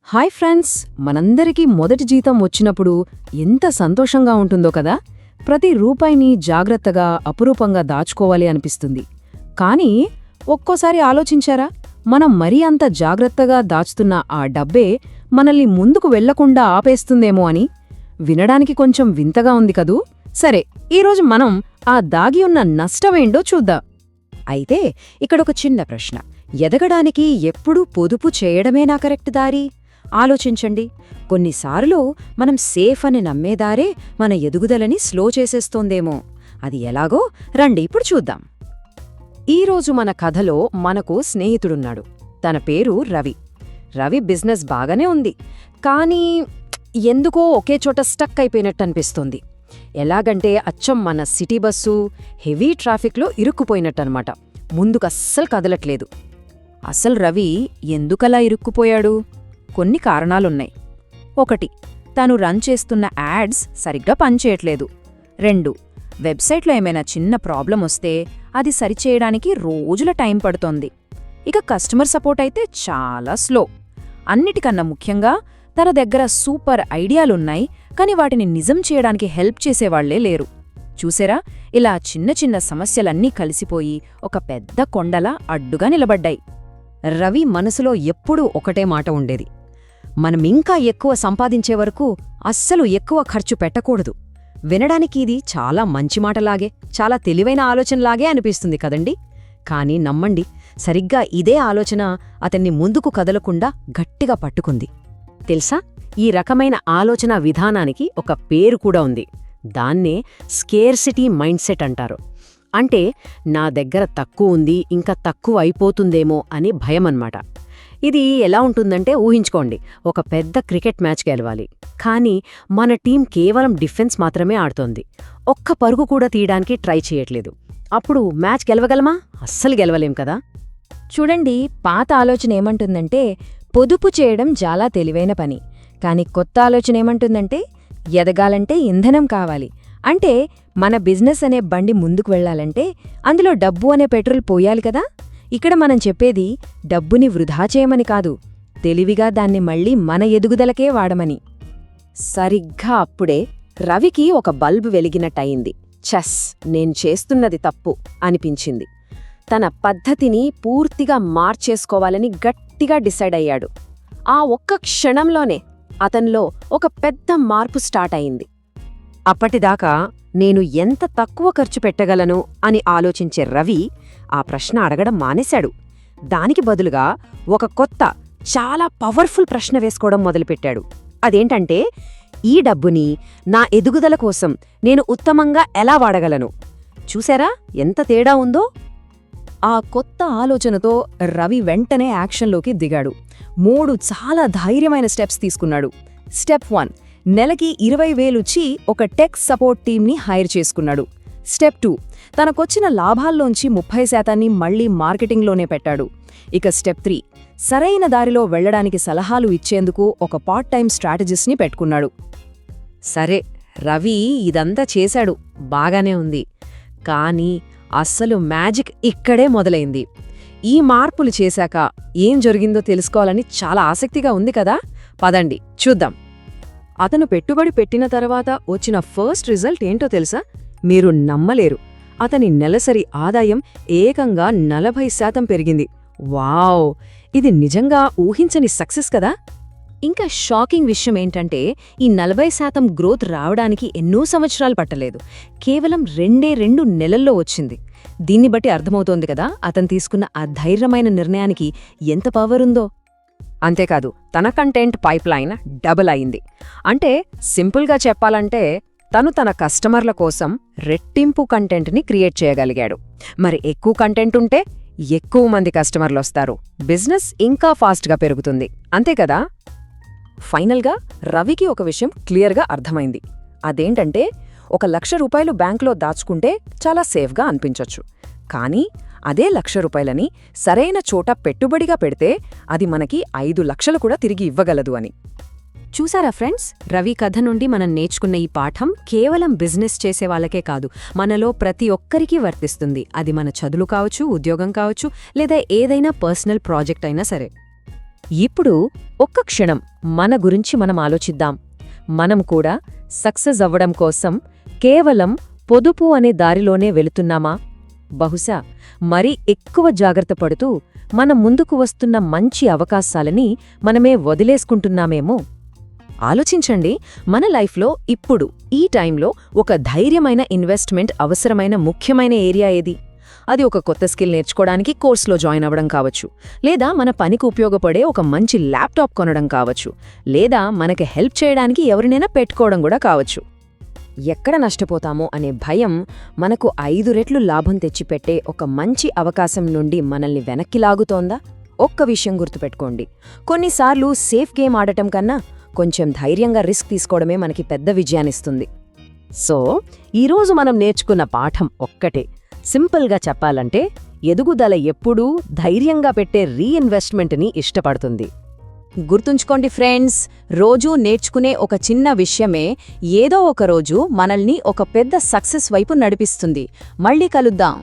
Hi friends, మనందరికీ మొదటి జీతం వచ్చినప్పుడు ఎంత సంతోషంగా ఉంటుందో కదా. ప్రతి రూపాయిని జాగ్రత్తగా అపురూపంగా దాచుకోవాలి అనిపిస్తుంది. కానీ ఒక్కోసారి ఆలోచించారా, మనం మరీ అంత జాగ్రత్తగా దాచుతున్న ఆ డబ్బే మనల్ని ముందుకు వెళ్లకుండా ఆపేస్తుందేమో అని. వినడానికి కొంచెం వింతగా ఉంది కదూ. సరే, ఈరోజు మనం ఆ దాగి ఉన్న నష్టమేంటో చూద్దాం. అయితే ఇక్కడొక చిన్న ప్రశ్న. ఎదగడానికి ఎప్పుడూ పొదుపు చేయడమేనా కరెక్ట్ దారి? ఆలోచించండి. కొన్నిసార్లు మనం సేఫ్ అని నమ్మేదారే మన ఎదుగుదలని స్లో చేసేస్తోందేమో. అది ఎలాగో రండి ఇప్పుడు చూద్దాం. ఈరోజు మన కథలో మనకు స్నేహితుడున్నాడు. తన పేరు రవి. రవి బిజినెస్ బాగానే ఉంది, కానీ ఎందుకో ఒకే చోట స్టక్ అయిపోయినట్టనిపిస్తోంది. ఎలాగంటే అచ్చం మన సిటీ బస్సు హెవీ ట్రాఫిక్లో ఇరుక్కుపోయినట్టనమాట. ముందుకస్సలు కదలట్లేదు. అసలు రవి ఎందుకలా ఇరుక్కుపోయాడు? కొన్ని కారణాలున్నాయి. 1. తను రన్ చేస్తున్న యాడ్స్ సరిగ్గా పనిచేయట్లేదు. 2. వెబ్సైట్లో ఏమైనా చిన్న ప్రాబ్లం వస్తే అది సరిచేయడానికి రోజుల టైం పడుతోంది. ఇక కస్టమర్ సపోర్ట్ అయితే చాలా స్లో. అన్నిటికన్నా ముఖ్యంగా తన దగ్గర సూపర్ ఐడియాలున్నాయి, కానీ వాటిని నిజం చేయడానికి హెల్ప్ చేసేవాళ్లే లేరు. చూసేరా, ఇలా చిన్న చిన్న సమస్యలన్నీ కలిసిపోయి ఒక పెద్ద కొండలా అడ్డుగా నిలబడ్డాయి. రవి మనసులో ఎప్పుడూ ఒకటే మాట ఉండేది. మనమింకా ఎక్కువ సంపాదించే వరకు అస్సలు ఎక్కువ ఖర్చు పెట్టకూడదు. వినడానికి ఇది చాలా మంచి మాటలాగే, చాలా తెలివైన ఆలోచనలాగే అనిపిస్తుంది కదండి. కానీ నమ్మండి, సరిగ్గా ఇదే ఆలోచన అతన్ని ముందుకు కదలకుండా గట్టిగా పట్టుకుంది. తెలుసా, ఈ రకమైన ఆలోచన విధానానికి ఒక పేరు కూడా ఉంది. దాన్నే స్కేర్సిటీ మైండ్సెట్ అంటారు. అంటే నా దగ్గర తక్కువ ఉంది, ఇంకా తక్కువ అయిపోతుందేమో అని భయమన్నమాట. ఇది ఎలా ఉంటుందంటే, ఊహించుకోండి, ఒక పెద్ద క్రికెట్ మ్యాచ్ గెలవాలి, కానీ మన టీం కేవలం డిఫెన్స్ మాత్రమే ఆడుతోంది. ఒక్క పరుగు కూడా తీయడానికి ట్రై చేయట్లేదు. అప్పుడు మ్యాచ్ గెలవగలమా? అస్సలు గెలవలేం కదా. చూడండి, పాత ఆలోచన ఏమంటుందంటే పొదుపు చేయడం చాలా తెలివైన పని. కాని కొత్త ఆలోచన ఏమంటుందంటే ఎదగాలంటే ఇంధనం కావాలి. అంటే మన బిజినెస్ అనే బండి ముందుకు వెళ్లాలంటే అందులో డబ్బు అనే పెట్రోల్ పోయాలి కదా. ఇక్కడ మనం చెప్పేది డబ్బుని వృధా చేయమని కాదు, తెలివిగా దాన్ని మళ్ళీ మన ఎదుగుదలకే వాడమని. సరిగ్గా అప్పుడే రవికి ఒక బల్బు వెలిగినట్టయింది. ఛస్, నేను చేస్తున్నది తప్పు అనిపించింది. తన పద్ధతిని పూర్తిగా మార్చేసుకోవాలని గట్టిగా డిసైడ్ అయ్యాడు. ఆ ఒక్క క్షణంలోనే అతన్లో ఒక పెద్ద మార్పు స్టార్ట్ అయింది. అప్పటిదాకా నేను ఎంత తక్కువ ఖర్చు పెట్టగలను అని ఆలోచించే రవి ఆ ప్రశ్న అడగడం మానేశాడు. దానికి బదులుగా ఒక కొత్త, చాలా పవర్ఫుల్ ప్రశ్న వేసుకోవడం మొదలుపెట్టాడు. అదేంటంటే, ఈ డబ్బుని నా ఎదుగుదల కోసం నేను ఉత్తమంగా ఎలా వాడగలను? చూసారా ఎంత తేడా ఉందో? ఆ కొత్త ఆలోచనతో రవి వెంటనే యాక్షన్లోకి దిగాడు. 3 చాలా ధైర్యమైన స్టెప్స్ తీసుకున్నాడు. స్టెప్ 1, నెలకి 20,000 ఒక టెక్ సపోర్ట్ టీమ్ని హైర్ చేసుకున్నాడు. స్టెప్ 2, తనకొచ్చిన లాభాల్లోంచి 30% మళ్లీ మార్కెటింగ్లోనే పెట్టాడు. ఇక స్టెప్ 3, సరైన దారిలో వెళ్లడానికి సలహాలు ఇచ్చేందుకు ఒక పార్ట్ టైం స్ట్రాటజిస్ట్ని పెట్టుకున్నాడు. సరే, రవి ఇదంతా చేశాడు, బాగానే ఉంది. కానీ అస్సలు మ్యాజిక్ ఇక్కడే మొదలైంది. ఈ మార్పులు చేశాక ఏం జరిగిందో తెలుసుకోవాలని చాలా ఆసక్తిగా ఉంది కదా. పదండి చూద్దాం. అతను పెట్టుబడి పెట్టిన తర్వాత వచ్చిన ఫస్ట్ రిజల్ట్ ఏంటో తెలుసా? మీరు నమ్మలేరు. అతని నెలసరి ఆదాయం ఏకంగా 40% పెరిగింది. వావ్, ఇది నిజంగా ఊహించని సక్సెస్ కదా. ఇంకా షాకింగ్ విషయం ఏంటంటే, ఈ 40% గ్రోత్ రావడానికి ఎన్నో సంవత్సరాలు పట్టలేదు, కేవలం 2 నెలల్లో వచ్చింది. దీన్ని బట్టి అర్థమవుతోంది కదా, అతను తీసుకున్న ఆ ధైర్యమైన నిర్ణయానికి ఎంత పవర్ ఉందో. అంతేకాదు, తన కంటెంట్ పైప్లైన్ డబుల్ అయింది. అంటే సింపుల్గా చెప్పాలంటే, తను తన కస్టమర్ల కోసం రెట్టింపు కంటెంట్ని క్రియేట్ చేయగలిగాడు. మరి ఎక్కువ కంటెంట్ ఉంటే ఎక్కువ మంది కస్టమర్లొస్తారు, బిజినెస్ ఇంకా ఫాస్ట్గా పెరుగుతుంది. అంతే కదా. ఫైనల్గా రవికి ఒక విషయం క్లియర్గా అర్థమైంది. అదేంటంటే, 1,00,000 రూపాయలు బ్యాంకులో దాచుకుంటే చాలా సేఫ్గా అనిపించొచ్చు, కానీ అదే ₹1,00,000ని సరైన చోట పెట్టుబడిగా పెడితే అది మనకి 5,00,000 కూడా తిరిగి ఇవ్వగలదు అని. చూసారా ఫ్రెండ్స్, రవి కథ నుండి మనం నేర్చుకున్న ఈ పాఠం కేవలం బిజినెస్ చేసేవాళ్లకే కాదు, మనలో ప్రతి ఒక్కరికీ వర్తిస్తుంది. అది మన చదువులు కావచ్చు, ఉద్యోగం కావచ్చు, లేదా ఏదైనా పర్సనల్ ప్రాజెక్ట్ అయినా సరే. ఇప్పుడు ఒక్క క్షణం మన గురించి మనం ఆలోచిద్దాం. మనం కూడా సక్సెస్ అవ్వడం కోసం కేవలం పొదుపు అనే దారిలోనే వెళుతున్నామా? బహుశా మరీ ఎక్కువ జాగ్రత్త పడుతూ మన ముందుకు వస్తున్న మంచి అవకాశాలని మనమే వదిలేసుకుంటున్నామేమో. ఆలోచించండి, మన లైఫ్లో ఇప్పుడు ఈ టైంలో ఒక ధైర్యమైన ఇన్వెస్ట్మెంట్ అవసరమైన ముఖ్యమైన ఏరియా ఏది? అది ఒక కొత్త స్కిల్ నేర్చుకోవడానికి కోర్సులో జాయిన్ అవ్వడం కావచ్చు, లేదా మన పనికి ఉపయోగపడే ఒక మంచి ల్యాప్టాప్ కొనడం కావచ్చు, లేదా మనకి హెల్ప్ చేయడానికి ఎవరినైనా పెట్టుకోవడం కూడా కావచ్చు. ఎక్కడ నష్టపోతామో అనే భయం మనకు 5 రెట్లు లాభం తెచ్చిపెట్టే ఒక మంచి అవకాశం నుండి మనల్ని వెనక్కి లాగుతోందా? ఒక్క విషయం గుర్తుపెట్టుకోండి, కొన్నిసార్లు సేఫ్ గేమ్ ఆడటం కన్నా కొంచెం ధైర్యంగా రిస్క్ తీసుకోవడమే మనకి పెద్ద విజయాన్నిస్తుంది. సో ఈరోజు మనం నేర్చుకున్న పాఠం ఒక్కటే. సింపుల్గా చెప్పాలంటే, ఎదుగుదల ఎప్పుడూ ధైర్యంగా పెట్టే రీఇన్వెస్ట్మెంట్ని ఇష్టపడుతుంది. గుర్తుంచుకోండి ఫ్రెండ్స్, రోజూ నేర్చుకునే ఒక చిన్న విషయమే ఏదో ఒక రోజు మనల్ని ఒక పెద్ద సక్సెస్ వైపు నడిపిస్తుంది. మళ్ళీ కలుద్దాం.